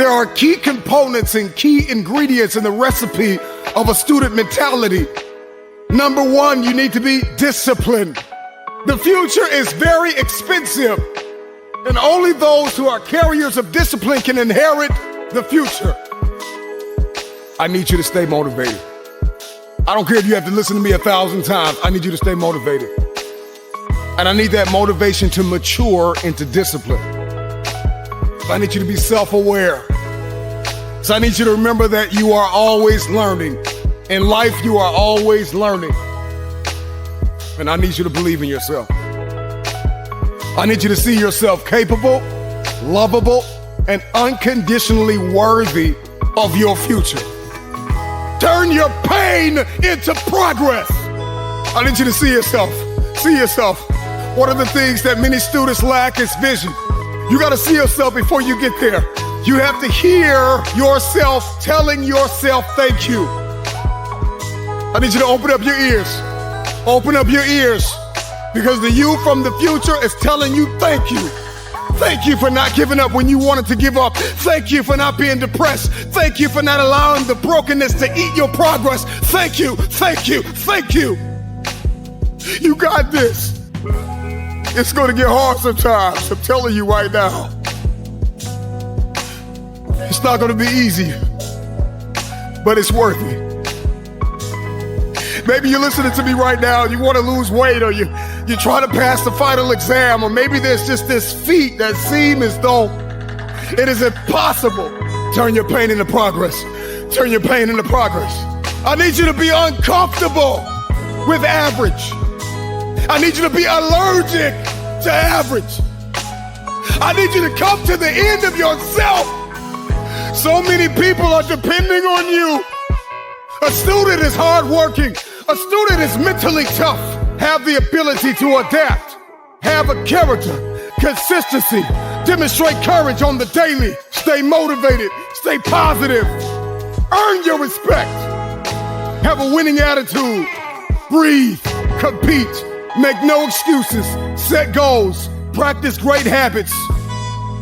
There are key components and key ingredients in the recipe of a student mentality. Number one, you need to be disciplined. The future is very expensive, and only those who are carriers of discipline can inherit the future. I need you to stay motivated. I don't care if you have to listen to me 1,000 times. I need you to stay motivated. And I need that motivation to mature into discipline. So I need you to be self-aware. So I need you to remember that you are always learning. In life, you are always learning. And I need you to believe in yourself. I need you to see yourself capable, lovable, and unconditionally worthy of your future. Turn your pain into progress. I need you to see yourself. See yourself. One of the things that many students lack is vision. You got to see yourself before you get there. You have to hear yourself telling yourself thank you. I need you to open up your ears. Open up your ears, because the you from the future is telling you thank you. Thank you for not giving up when you wanted to give up. Thank you for not being depressed. Thank you for not allowing the brokenness to eat your progress. Thank you, thank you, thank you. You got this. It's going to get hard sometimes, I'm telling you right now. It's not going to be easy, but it's worth it. Maybe you're listening to me right now and you want to lose weight, or you try to pass the final exam, or maybe there's just this feat that seems as though it is impossible. Turn your pain into progress. Turn your pain into progress. I need you to be uncomfortable with average. I need you to be allergic to average. I need you to come to the end of yourself. So many people are depending on you. A student is hardworking. A student is mentally tough. Have the ability to adapt. Have a character, consistency. Demonstrate courage on the daily. Stay motivated. Stay positive. Earn your respect. Have a winning attitude. Breathe. Compete. Make no excuses. Set goals. Practice great habits.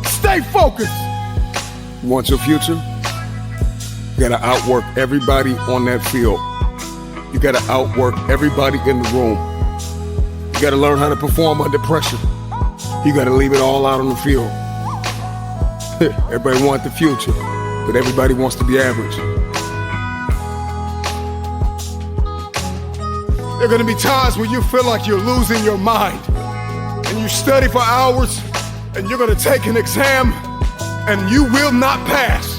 Stay focused. You want your future? You gotta outwork everybody on that field. You gotta outwork everybody in the room. You gotta learn how to perform under pressure. You gotta leave it all out on the field. Everybody wants the future, but everybody wants to be average. There are gonna be times when you feel like you're losing your mind, and you study for hours, and you're gonna take an exam, and you will not pass.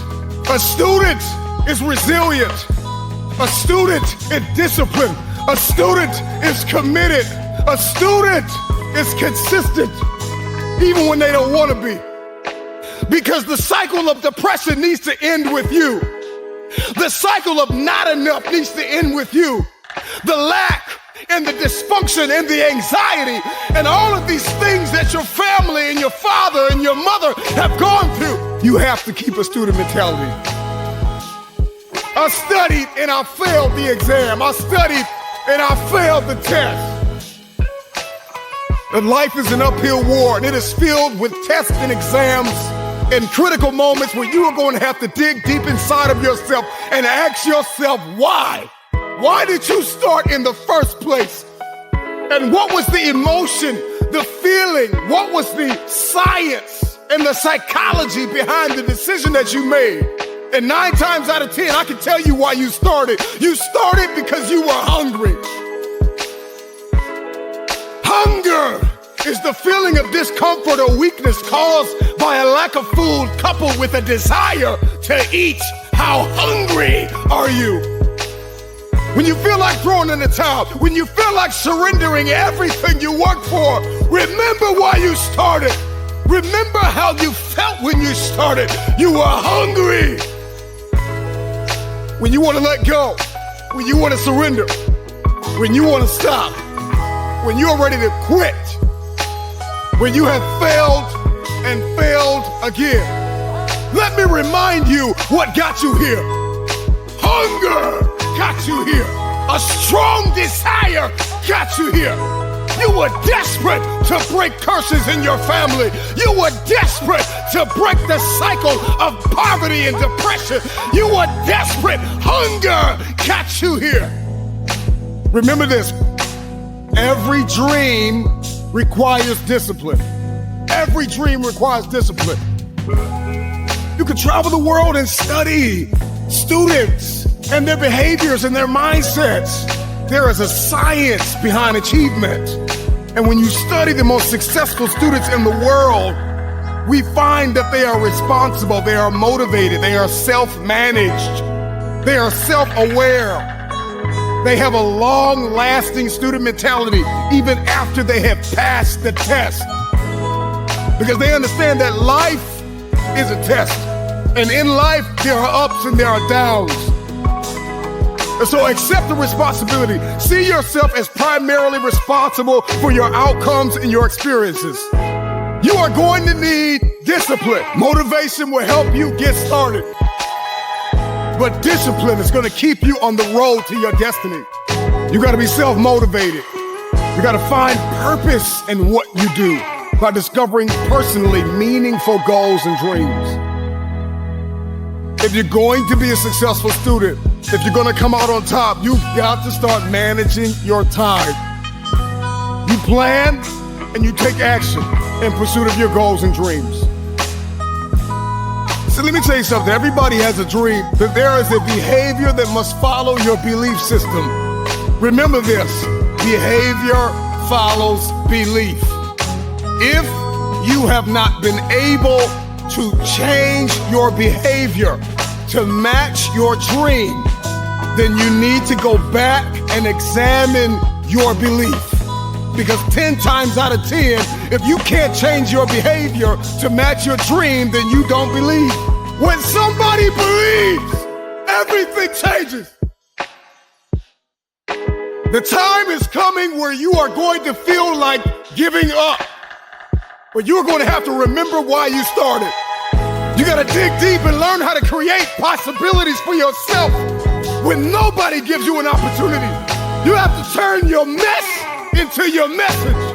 A student is resilient. A student is disciplined. A student is committed. A student is consistent, even when they don't want to be. Because the cycle of depression needs to end with you. The cycle of not enough needs to end with you. The lack and the dysfunction and the anxiety and all of these things that your family and your father and your mother have gone through. You have to keep a student mentality. I studied and I failed the exam. I studied and I failed the test. And life is an uphill war, and it is filled with tests and exams and critical moments where you are going to have to dig deep inside of yourself and ask yourself why. Why did you start in the first place? And what was the emotion, the feeling? What was the science and the psychology behind the decision that you made? And 9 times out of 10, I can tell you why you started. You started because you were hungry. Hunger is the feeling of discomfort or weakness caused by a lack of food coupled with a desire to eat. How hungry are you? When you feel like throwing in the towel, when you feel like surrendering everything you worked for, remember why you started. Remember how you felt when you started. You were hungry. When you want to let go, when you want to surrender, when you want to stop, when you're ready to quit, when you have failed and failed again. Let me remind you what got you here. Hunger got you here. A strong desire got you here. You were desperate to break curses in your family. You were desperate to break the cycle of poverty and depression. You were desperate. Hunger got you here. Remember this. Every dream requires discipline. Every dream requires discipline. You can travel the world and study students and their behaviors and their mindsets. There is a science behind achievement. And when you study the most successful students in the world, we find that they are responsible, they are motivated, they are self-managed, they are self-aware. They have a long-lasting student mentality even after they have passed the test. Because they understand that life is a test. And in life, there are ups and there are downs. And so accept the responsibility. See yourself as primarily responsible for your outcomes and your experiences. You are going to need discipline. Motivation will help you get started. But discipline is going to keep you on the road to your destiny. You got to be self-motivated. You got to find purpose in what you do by discovering personally meaningful goals and dreams. If you're going to be a successful student, if you're going to come out on top, you've got to start managing your time. You plan and you take action in pursuit of your goals and dreams. So let me tell you something. Everybody has a dream, but there is a behavior that must follow your belief system. Remember this, behavior follows belief. If you have not been able to change your behavior to match your dream, then you need to go back and examine your belief. Because 10 times out of 10, if you can't change your behavior to match your dream, then you don't believe. When somebody believes, everything changes. The time is coming where you are going to feel like giving up. But you're going to have to remember why you started. You got to dig deep and learn how to create possibilities for yourself when nobody gives you an opportunity. You have to turn your mess into your message.